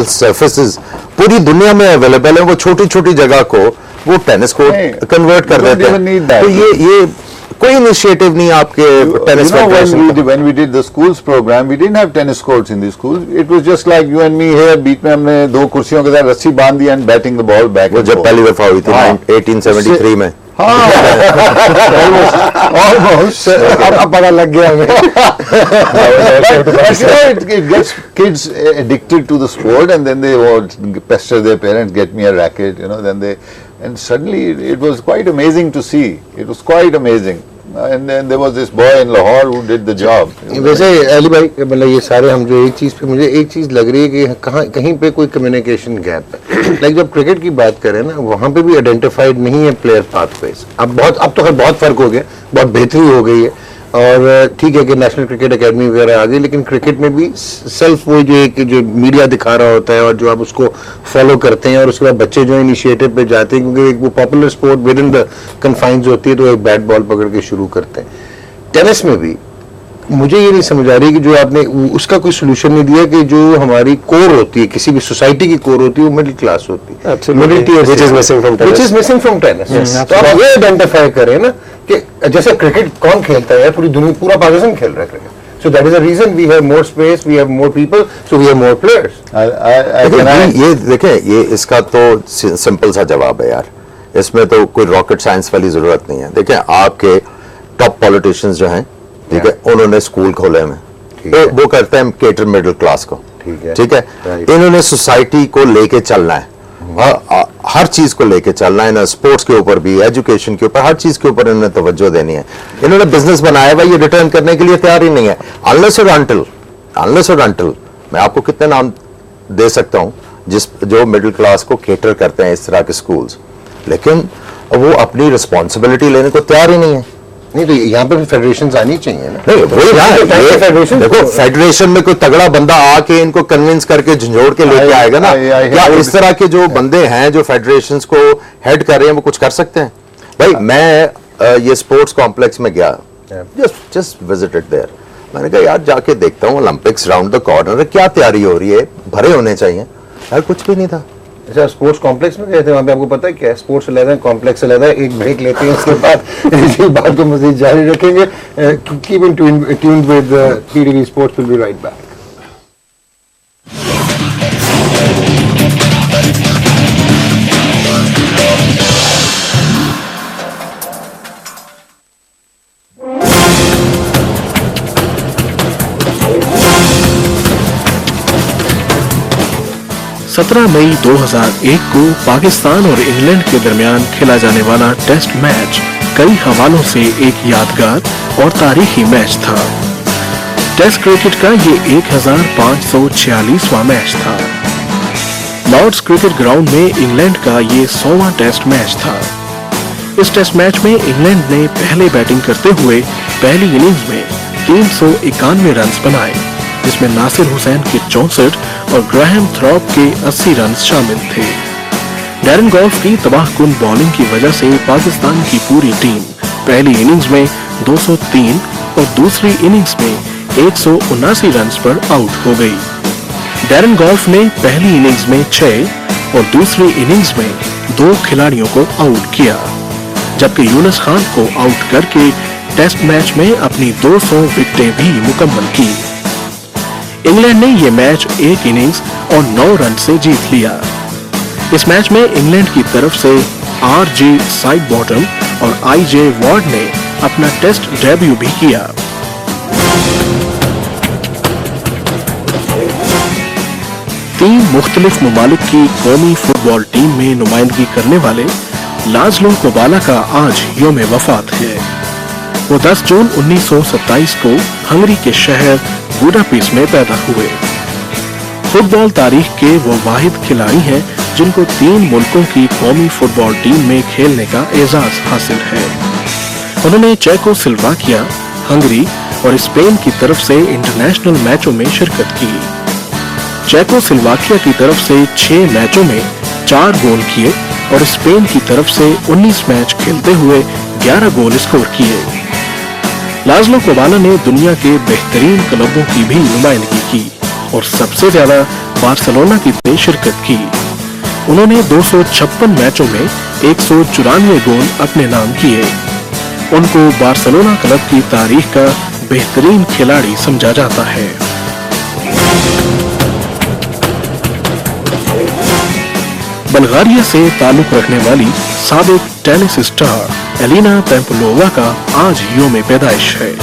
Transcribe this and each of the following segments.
Surfaces पूरी दुनिया में अवेलेबल है, वो छोटी छोटी जगह को वो टेनिस कोर्ट कन्वर्ट कर देते हैं। तो ये कोई इनिशिएटिव नहीं आपके tennis when we did the schools program, we didn't have tennis courts in the schools. It was just like you and me here, बीच में हमने 2 कुर्सियों के साथ रस्सी बांध दी and batting the ball back. वो जब पहली दफा हुई थी 1873 में। Almost. अब पता लग गया हमें। It gets kids addicted to the sport, and then they would pester their parents, get me a racket, and suddenly it was quite amazing to see. It was quite amazing. And then there was this boy in Lahore who did the job. वैसे अली भाई मतलब ये सारे हम जो एक चीज़ पे मुझे एक चीज़ लग रही है कि कहीं पे कोई कम्युनिकेशन गैप है। लाइक जब क्रिकेट की बात करें ना, वहाँ पे भी आइडेंटिफाइड नहीं है प्लेयर पाथवेज। अब तो खैर बहुत फर्क हो गया, बहुत बेहतरी हो गई है, और ठीक है कि नेशनल क्रिकेट एकेडमी वगैरह आ गई, लेकिन क्रिकेट में भी सेल्फ वो जो मीडिया दिखा रहा होता है और जो आप उसको फॉलो करते हैं, और उसके बाद बच्चे जो इनिशिएटिव पे जाते हैं, क्योंकि वो popular sport with in the confines होती है, तो एक बैट बॉल पकड़ के शुरू करते हैं। टेनिस में भी मुझे ये नहीं समझ आ रही कि जो आपने उसका कोई सोल्यूशन नहीं दिया कि जो हमारी कोर होती है, किसी भी सोसाइटी की कोर होती है, वो मिडिल क्लास होती है, middle tier, which is missing from tennis. तो आप ये आइडेंटिफाई करें ना कि जैसे क्रिकेट कौन खेलता है, पूरी दुनिया, पूरा पाकिस्तान खेल रहा है cricket, so that is the reason we have more space, we have more people, so we have more players. ये देखें, ये इसका तो सिंपल सा जवाब है यार, इसमें तो कोई रॉकेट साइंस वाली जरूरत नहीं है। देखें, आपके टॉप पॉलिटिशियंस जो हैं, ठीक है, उन्होंने स्कूल खोले हैं, तो वो करते हैं केटर मिडिल क्लास को, ठीक है, इन्होंने सोसाइटी को लेके चलना है, हर चीज को लेके चलना है ना, स्पोर्ट्स के ऊपर भी, एजुकेशन के ऊपर, हर चीज के ऊपर इन्होंने तवज्जो देनी है। इन्होंने बिजनेस बनाया हुआ, ये रिटर्न करने के लिए तैयार ही नहीं है, अनलेस और अनटिल मैं आपको कितने नाम दे सकता हूं जो मिडिल क्लास को केटर करते हैं इस तरह के स्कूल्स, लेकिन वो अपनी रिस्पॉन्सिबिलिटी लेने को तैयार ही नहीं है। नहीं तो यहाँ पे फेडरेशन आनी चाहिए ना। नहीं, फेडरेशन देखो, फेडरेशन में कोई तगड़ा बंदा आके इनको कन्विंस करके झंझोड़ के लेके आएगा ना, या इस तरह के जो बंदे हैं जो फेडरेशन को हेड कर रहे हैं, वो कुछ कर सकते हैं? भाई मैं ये स्पोर्ट्स कॉम्प्लेक्स में गया, जस्ट विजिटेड देयर, मैंने कहा यार जाके देखता हूँ, ओलंपिक्स राउंड द कॉर्नर, क्या तैयारी हो रही है, भरे होने चाहिए यार, कुछ भी नहीं था। अच्छा, स्पोर्ट्स कॉम्प्लेक्स में गए थे, वहाँ पे आपको पता है क्या है, स्पोर्ट्स अलग है, कॉम्प्लेक्स अलग है। एक ब्रेक लेते हैं, उसके बाद इसी बात को मजीद जारी रखेंगे। Keep in tuned with PTV sports, will be right back. सत्रह मई 2001 को पाकिस्तान और इंग्लैंड के दरमियान खेला जाने वाला टेस्ट मैच कई हवालों से एक यादगार और तारीखी मैच था। टेस्ट क्रिकेट का ये 1546वां मैच था। लॉर्ड्स क्रिकेट ग्राउंड में इंग्लैंड का ये 100वां टेस्ट मैच था। इस टेस्ट मैच में इंग्लैंड ने पहले बैटिंग करते हुए पहली इनिंग्स में 391 रन बनाए, जिसमें नासिर हुसैन के 64 और ग्राहम थ्रॉप के 80 रन शामिल थे। डैरन गोल्फ की तबाहकुन बॉलिंग की वजह से पाकिस्तान की पूरी टीम पहली इनिंग्स में 203 और दूसरी इनिंग्स में 179 रन पर आउट हो गई। डैरन गोल्फ ने पहली इनिंग्स में 6 और दूसरी इनिंग्स में 2 खिलाड़ियों को आउट किया, जबकि यूनुस खान को आउट करके टेस्ट मैच में अपनी 200 विकेटें भी मुकम्मल की। इंग्लैंड ने यह मैच 1 इनिंग्स और 9 रन से जीत लिया। इस मैच में इंग्लैंड की तरफ से RJ साइडबॉटम और IJ वार्ड ने अपना टेस्ट डेब्यू भी किया। तीन मुख्तलिफ ममालिक की कौमी फुटबॉल टीम में नुमाइंदगी करने वाले लाजलो कोबाला का आज यौम वफात है। वो 10 जून 1927 को हंगरी के शहर बुडापेस्ट में पैदा हुए। फुटबॉल तारीख के वो वाहिद खिलाड़ी हैं जिनको 3 मुल्कों की कौमी फुटबॉल टीम में खेलने का एजाज हासिल है। उन्होंने चेकोस्लोवाकिया, हंगरी और स्पेन की तरफ से इंटरनेशनल मैचों में शिरकत की। चेकोस्लोवाकिया की तरफ से 6 मैचों में 4 गोल किए और स्पेन की तरफ से 19 मैच खेलते हुए 11 गोल स्कोर किए। लाजलो कोबाला ने दुनिया के बेहतरीन क्लबों की भी नुमाइंदगी की और सबसे ज्यादा बार्सिलोना की ने शिरकत की। उन्होंने 256 मैचों में 194 गोल अपने नाम किए। उनको बार्सिलोना क्लब की तारीख का बेहतरीन खिलाड़ी समझा जाता है। बल्गारिया से ताल्लुक रखने वाली साबिक टेनिस स्टार एलिना पेम्पलोवा का आज यौम पैदाइश है।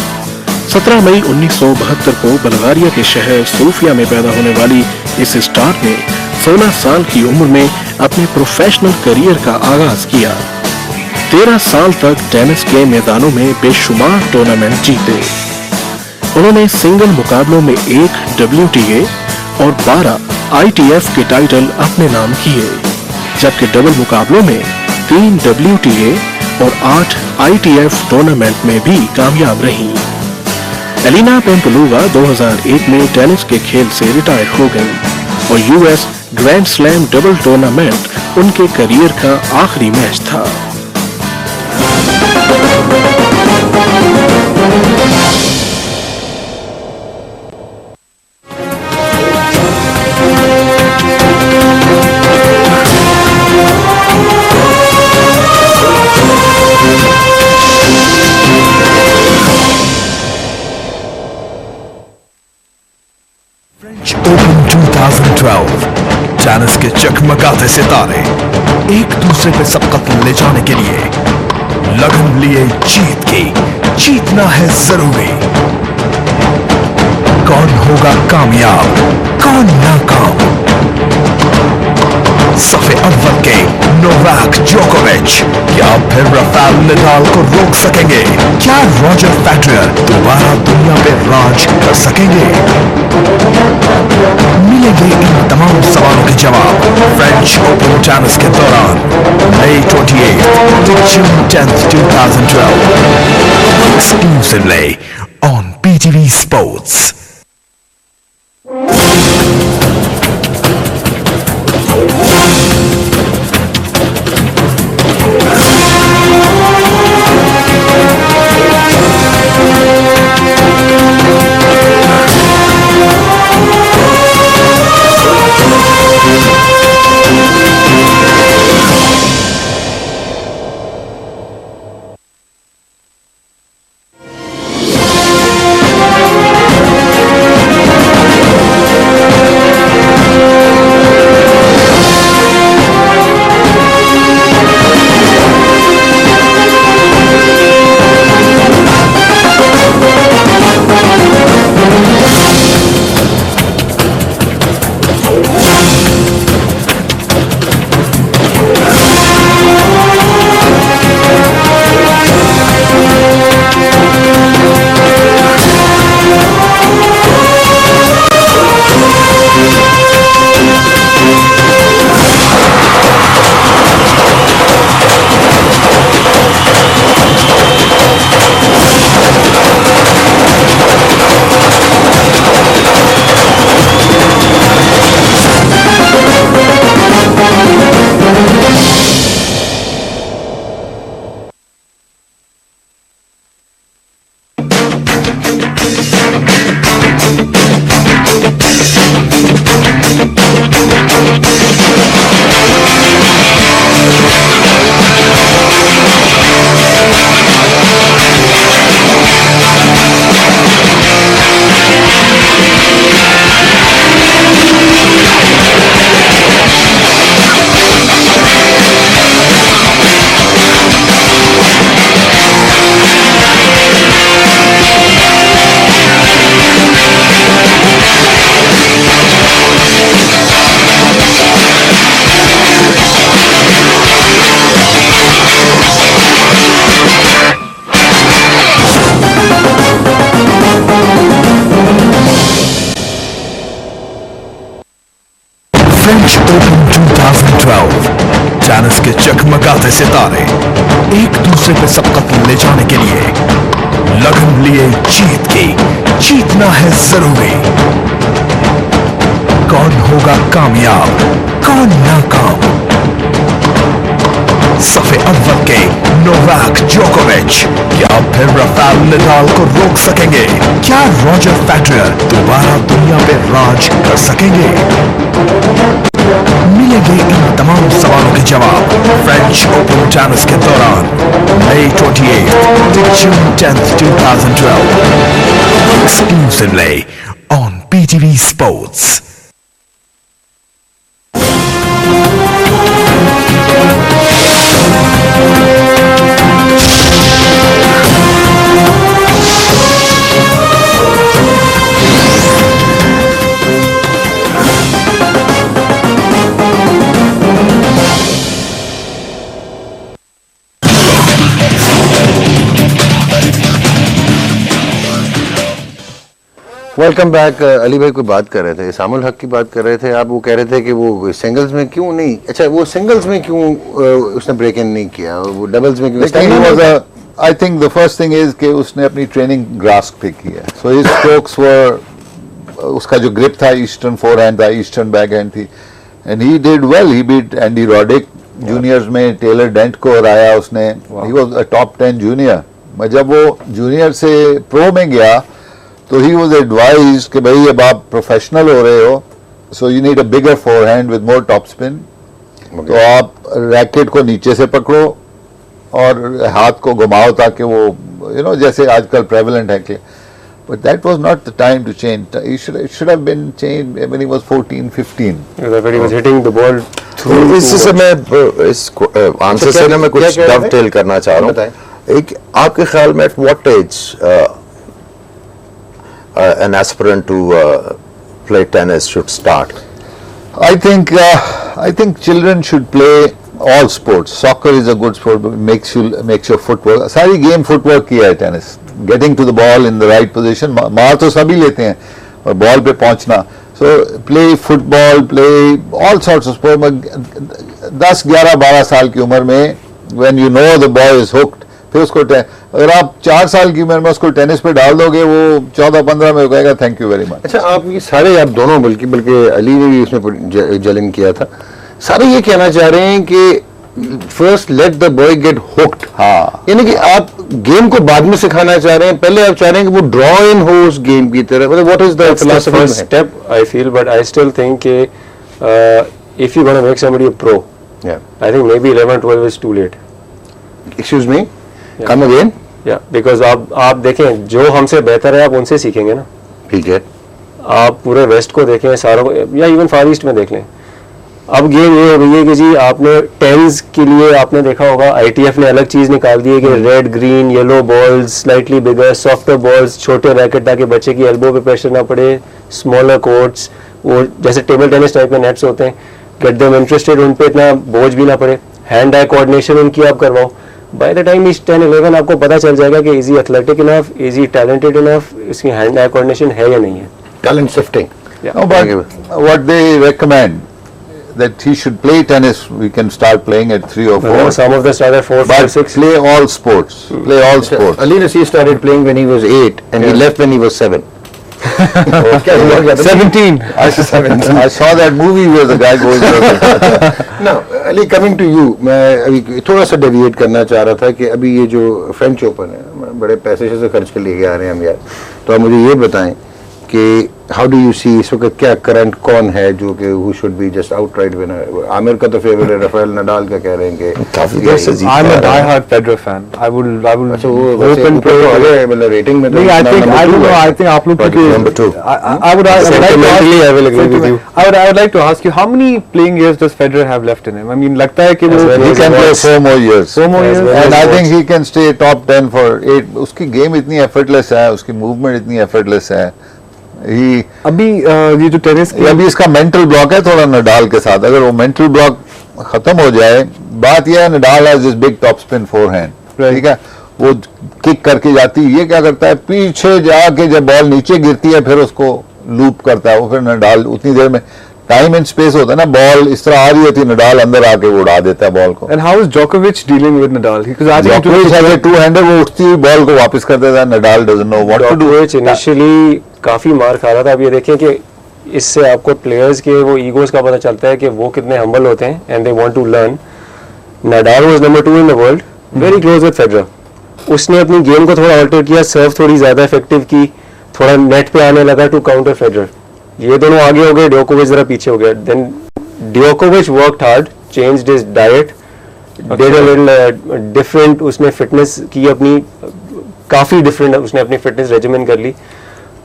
17 मई 1972 को बल्गारिया के शहर सोफिया में पैदा होने वाली इस स्टार ने 16 साल की उम्र में अपने प्रोफेशनल करियर का आगाज किया। 13 साल तक टेनिस के मैदानों में बेशुमार टूर्नामेंट जीते। उन्होंने सिंगल मुकाबलों में 1 WTA और 12 ITF के टाइटल अपने नाम किए, जबकि डबल मुकाबलों में 3 WTA और 8 ITF टूर्नामेंट में भी कामयाब रहीं। एलिना पेम्पलोवा 2001 में टेनिस के खेल से रिटायर हो गई और US grand slam double tournament उनके करियर का आखिरी मैच था। फ्रेंच ओपन 2012 टेनिस के चकमकाते सितारे एक दूसरे पे सबकत ले जाने के लिए लगन लिए जीत की। जीतना है जरूरी। कौन होगा कामयाब, कौन नाकाम? सफे अव्वल के नोवाक जोकोविच क्या फिर राफेल नडाल को रोक सकेंगे? क्या रॉजर फेडरर दोबारा दुनिया पे राज कर सकेंगे? मिलेंगे इन तमाम सवालों के जवाब फ्रेंच ओपन टेनिस के दौरान May 28th to June 10th 2012 exclusively on PTV Sports. French open 2012 tennis के चकमकाते सितारे एक दूसरे पे सबकत ले जाने के लिए लगन लिए जीत की। जीतना है जरूरी। कौन होगा कामयाब, कौन नाकाम? सफे अव्वल के नोवाक जोकोविच, क्या फिर राफेल नडाल को रोक सकेंगे? क्या रॉजर फेडरर दोबारा दुनिया पे राज कर सकेंगे? मिलेंगे इन तमाम सवालों के जवाब फ्रेंच ओपन टेनिस के दौरान May 28th to June 10th, 2012, exclusively on PTV Sports. Welcome back. Ali भाई कोई बात कर रहे थे, सामुल हक की बात कर रहे थे आप, वो कह रहे थे कि वो सिंगल्स में क्यों नहीं, अच्छा वो सिंगल्स में क्यों उसने ब्रेक इन नहीं किया, वो डबल्स में क्यों? I think the first thing is कि उसने अपनी ट्रेनिंग ग्रास्प पे की है, so his strokes were, उसका जो ग्रिप था ईस्टर्न फोरहैंड था, ईस्टर्न बैकहैंड थी, and he did well. He beat Andy Roddick juniors में, टेलर डेंट को हराया उसने, he was a top 10 junior. जब वो जूनियर से प्रो में गया तो ही वॉज एडवाइज कि भाई अब आप प्रोफेशनल हो रहे हो, so you need a bigger forehand with more top spin, तो आप रैकेट को नीचे से पकड़ो और हाथ को घुमाओ ताकि वो जैसे आजकल प्रेवलेंट है कि, but that was not the time to change, it should have been changed when he was 14-15, when he was hitting the ball इससे मैं इस आंसर से ना मैं कुछ डवटेल करना चाह रहा हूँ। एक आपके ख्याल में at what age an aspirant to play tennis should start? I think children should play all sports. Soccer is a good sport, but makes your footwork. सारी game footwork की है tennis. Getting to the ball in the right position. मार तो सभी लेते हैं और ball पे पहुंचना. So play football, play all sorts of sport. 10, 11, 12 साल की उम्र में when you know the boy is hooked, फिर उसको अगर आप 4 साल की उम्र में उसको टेनिस पे डाल दोगे वो 14-15 में कहेगा थैंक यू वेरी मच। अच्छा आप ये सारे आप दोनों बल्कि अली ने भी उसमें जलन किया था, सारे ये कहना चाह रहे हैं कि first let the boy gate hooked, हाँ, यानी कि आप गेम को बाद में सिखाना चाह रहे हैं, पहले आप चाह रहे हैं कि वो ड्रॉ इन हो उस गेम की तरह, मतलब what is the philosophy step I feel, but I still think कि if you gonna make somebody a pro, I think maybe 11-12 is too late. Excuse me, come again. या because आप देखें जो हमसे बेहतर है आप उनसे सीखेंगे ना, ठीक है, आप पूरे वेस्ट को देखें, सारों को, या इवन फार ईस्ट में देख लें। अब गेम ये हो गई है कि जी आपने टेंस के लिए आपने देखा होगा ITF ने अलग चीज निकाल दी है कि red green yellow balls, slightly bigger softer balls, छोटे रैकेट ताकि बच्चे की एल्बो पे प्रेशर ना पड़े, स्मॉलर कोर्ट्स, वो जैसे टेबल टेनिस टाइप में नेट्स होते हैं, गेट देम इंटरेस्टेड, उन पे इतना बोझ भी ना पड़े, हैंड आई कोऑर्डिनेशन उनकी आप करवाओ। बाय द टाइम इज 10-11 आपको पता चल जाएगा कि is he athletic enough, is he talented enough, इसकी हैंड आई कोऑर्डिनेशन है या नहीं है। Talent shifting. No, but what they recommend that he should play tennis. We can start playing at 3 or 4. Some of them start at 4, 5, But 6. play all sports. Play all sports. Ali Nasir started playing when he was 8 and he left when he was 7. 17. I saw that movie where the guy goes. Now, Ali, coming to you, मैं अभी थोड़ा सा deviate करना चाह रहा था कि अभी ये जो फ्रेंच ओपन है बड़े पैसे से खर्च के लेके आ रहे हैं हम यार, तो आप मुझे ये बताएं कि हाउ डू यू सी इस वक्त क्या करंट कौन है जो कि who should be just outright winner? Aamir का तो फेवरेट है, राफेल नडाल का कह रहे हैं कि काफी देर से जीत I'm रहा a है। die-hard Federer fan. I will. अच्छा वो वैसे ऊपर तो आ गए मतलब रेटिंग में तो I think I don't know. I think आप लोग Number 2. I would like to Sentimentally, I will agree with you. I would like to ask you how many playing years does Federer have left in him? I mean लगता है कि वो As He can play 4 more years. 4 more years. And I think he can stay top 10 for 8. उसकी game इतनी effortless है, उसकी movement इतनी effortless है। अभी ये जो टेनिस की अभी इसका मेंटल ब्लॉक है थोड़ा नडाल के साथ, अगर वो मेंटल ब्लॉक खत्म हो जाए, बात यह है Nadal has this big top spin forehand, ठीक है, वो किक करके जाती है, ये क्या करता है पीछे जाके जब बॉल नीचे गिरती है फिर उसको लूप करता है, वो फिर नडाल उतनी देर में टाइम एंड स्पेस होता है ना, बॉल इस तरह आ रही होती है, नडाल अंदर आके वो उड़ा देता है बॉल को। And how is Djokovic dealing with Nadal? Because I think Djokovic has a two-hander, वो उठती हुई बॉल को वापस कर देता है, Nadal doesn't know what to do. Djokovic initially काफी मार खा रहा था। अब ये देखें कि इससे आपको प्लेयर्स के वो ईगोस का पता चलता है कि वो कितने हम्बल होते हैं and they want to learn. Nadal was number 2 in the world, very close with Federer. उसने अपनी गेम को थोड़ा अल्टर किया, सर्व थोड़ी ज्यादा इफेक्टिव की, थोड़ा नेट पे आने लगा टू काउंटर फेडरर. ये दोनों आगे हो गए, डियोकोविच जरा पीछे हो गया. देन डियोकोविच worked hard, changed his diet, did a little different. उसने फिटनेस की अपनी काफी डिफरेंट, उसने अपनी फिटनेस रेजिमेंट कर ली,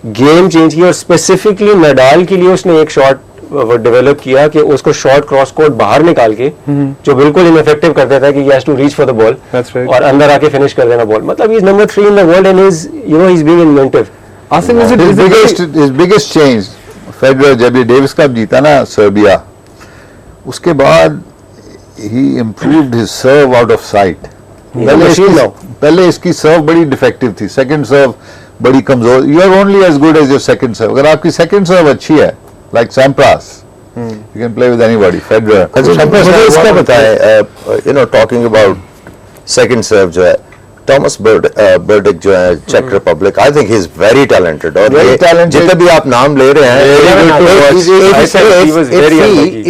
गेम चेंज किया. और स्पेसिफिकली नडाल के लिए उसने एक शॉट डेवलप किया कि उसको शॉर्ट क्रॉस कोर्ट बाहर निकाल के जो बिल्कुल इनफेक्टिव कर देता है कि he has to reach for the ball और अंदर आके फिनिश कर देना बॉल. मतलब he is number 3 in the world and is, you know, he's being inventive. Asim, is it his biggest change, Federer जब ये डेविस कप जीता ना सर्बिया, उसके बाद he improved his serve out of sight. पहले इसकी सर्व बड़ी डिफेक्टिव थी, सेकंड सर्व बड़ी कमजोर. You are only as good as your second serve. अगर आपकी सेकंड सर्व अच्छी है, like Sampras, you can play with anybody. Federer. मुझे इसका बताएं, you know, talking about second serve जो है, Thomas Berdych जो है, Czech Republic, I think he's very talented. और Very talented. जितने भी आप नाम ले रहे हैं,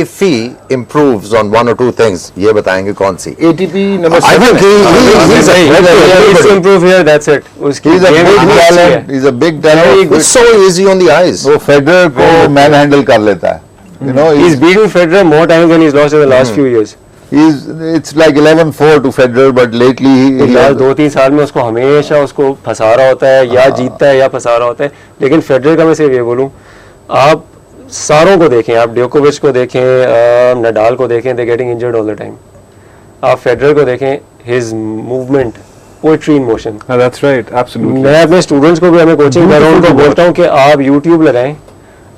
if he improves on one or two things, ये बताएंगे कौन सी? ATP number 7. I think He's improve here, that's it. He's a big talent. He's a big talent. it's so easy on the eyes. वो Federer को man handle कर लेता है. You know, He's beaten Federer more times than he's lost in the last few years. it's like 11-4 to Federer, but lately he last 2-3 साल में उसको हमेशा उसको फंसा रहा होता है, या जीतता है या फंसा रहा होता है. लेकिन फेडरर का मैं सिर्फ ये बोलूं, आप सारों को देखें, आप डियोकोविच को देखें, नडाल को देखें, they getting injured all the time. आप फेडरर को देखें, his movement, poetry in motion. That's right, absolutely. मैं अपने स्टूडेंट्स को भी, हमें कोचिंग कर रहा हूँ, उनको बोलता हूँ कि आप यूट्यूब लगाएं,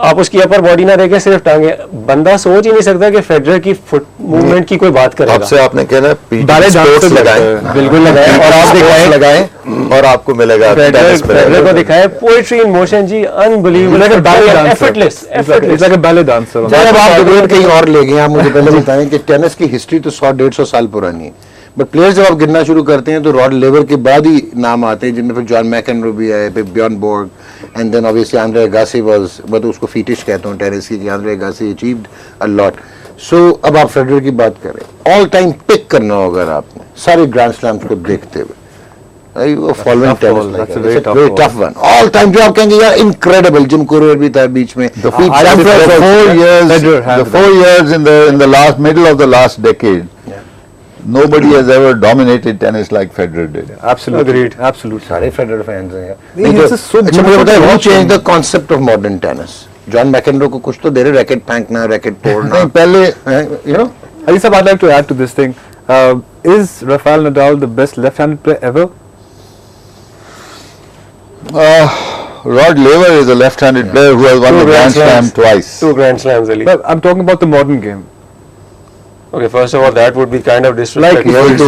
आप उसकी अपर बॉडी ना देखें, सिर्फ टांगे. बंदा सोच ही नहीं सकता कि फेडरर की फुट मूवमेंट की कोई बात करेगा. आपसे आपने कहना Ballet dancer लगाएं, बिल्कुल लगाएं और आप दिखाएं, लगाएं और आपको मिलेगा फेडरर को दिखाएं पोएट्री इन मोशन जी, unbelievable, Like a ballet dancer. Effortless. It's like a ballet dancer. जब आप डिबेट कहीं और ले गए, आप मुझे पहले बताएं कि टेनिस की हिस्ट्री तो 100-150 साल पुरानी है, बट प्लेयर्स जब आप गिनना शुरू करते हैं तो रॉड लेवर के बाद ही नाम आते हैं, जिनमें फिर जॉन मैकेनरो भी आए, फिर Bjorn Borg, and then obviously Andre Agassi was, मैं तो उसको फीटिश कहता हूँ टेनिस की, कि Andre Agassi achieved a lot. So अब आप फेडरर की बात करें, ऑल टाइम पिक करना होगा अगर आपने सारे ग्रैंड स्लैम्स को देखते हुए, following tennis, That's a very tough very one. Tough one, all time जो आप कहेंगे यार इनक्रेडिबल. जिम कुरर भी था बीच में, the 4 years in the last middle of the last decade, nobody has ever dominated tennis like Federer did. Absolutely. Agreed. Absolutely. सारे Federer fans हैं. This is so अच्छा मुझे beautiful बताइए, to who watch changed him. the concept of modern tennis? John McEnroe को कुछ तो दे रहे, racket फेंकना, रैकेट तोड़ना. नहीं, पहले you know, Alisab, I'd like to add to this thing. Is Rafael Nadal the best left-handed player ever? Rod Laver is a left-handed player who has won the Grand Slam twice. 2 Grand Slams, Ali. But I'm talking about the modern game. Okay, first of all, that would be kind of disrespectful Like, to.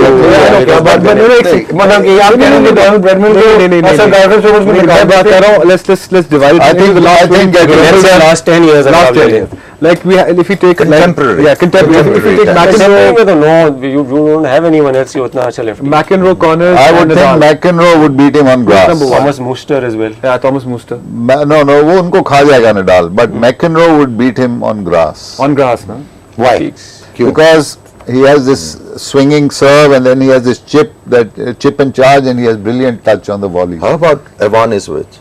मतलब कि आप कह रहे हैं Donald Bradman को ऐसा girder से उसमें मैं बात कर रहा हूँ. Let's divide it. I think into the last that Let's say last 10 years. last 10 years. Like if we take Contemporary. contemporary. If we take McEnroe, McEnroe, no, you don't have anyone else you उतना अच्छा left. McEnroe, Connors, I would and think Nadal. McEnroe would beat him on grass. number one. Thomas Muster as well. Yeah, Thomas Muster No, वो उनको खा जाएगा Nadal, but McEnroe would beat him on grass. on grass, no? Why? Because he has this swinging serve and then he has this chip and charge, and he has brilliant touch on the volley. How about Ivan Iswich?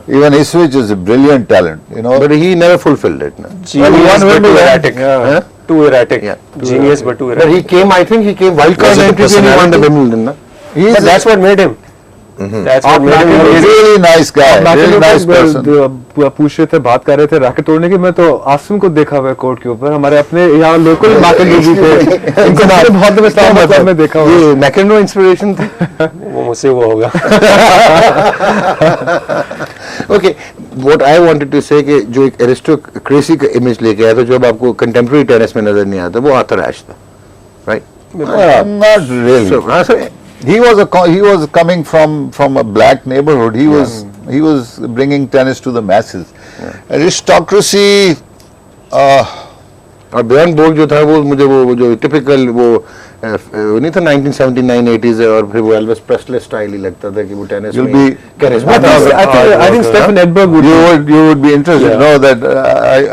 Even Iswich is a brilliant talent, you know. But he never fulfilled it. No? Genius but too erratic. Yeah. Too erratic. Yeah. Genius but too But erratic. he came, I think he came wild card Was it the entry and he won the personality? Wimbledon. No? He's But that's what made him. That's what made him a amazing. really nice guy, really nice person. पूछ रहे थे, बात कर रहे थे racket तोड़ने की. मैं तो आसिम को देखा हुआ है कोर्ट के ऊपर, हमारे अपने यहाँ लोकल मैकेनरो भी थे, इनको मैंने बहुत दफे इस्लाम मतलब में देखा हुआ है. ये मैकेनरो इंस्पिरेशन था. वो मुझसे वो होगा. Okay, what I wanted to say कि जो एक एरिस्टोक्रेसी का इमेज लेके आया था, जो अब आपको कंटेम्प्रेरी टेनिस में नजर नहीं आता, वो आर्थर एश था, right? Not really. So, He was coming from a black neighborhood. He was bringing tennis to the masses. Aristocracy. और बियॉर्न बोर्ग जो था, वो मुझे वो जो टिपिकल वो नहीं था 1979-80s और फिर वो एल्विस प्रेस्ले स्टाइल ही लगता था कि वो टेनिस You'll में be- charismatic. I think Stefan Edberg would You would be interested to know that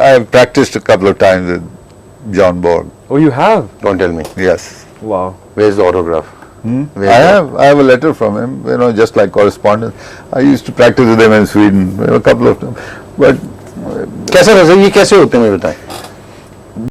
I have practiced a couple of times with John Borg. Oh, you have? Don't tell me. Yes. Wow. Where's the autograph? I have a letter from him, you know, just like correspondence. I used to practice with him in Sweden, a couple of times. But कैसा रहा ये कैसे होते हैं मुझे बताएं?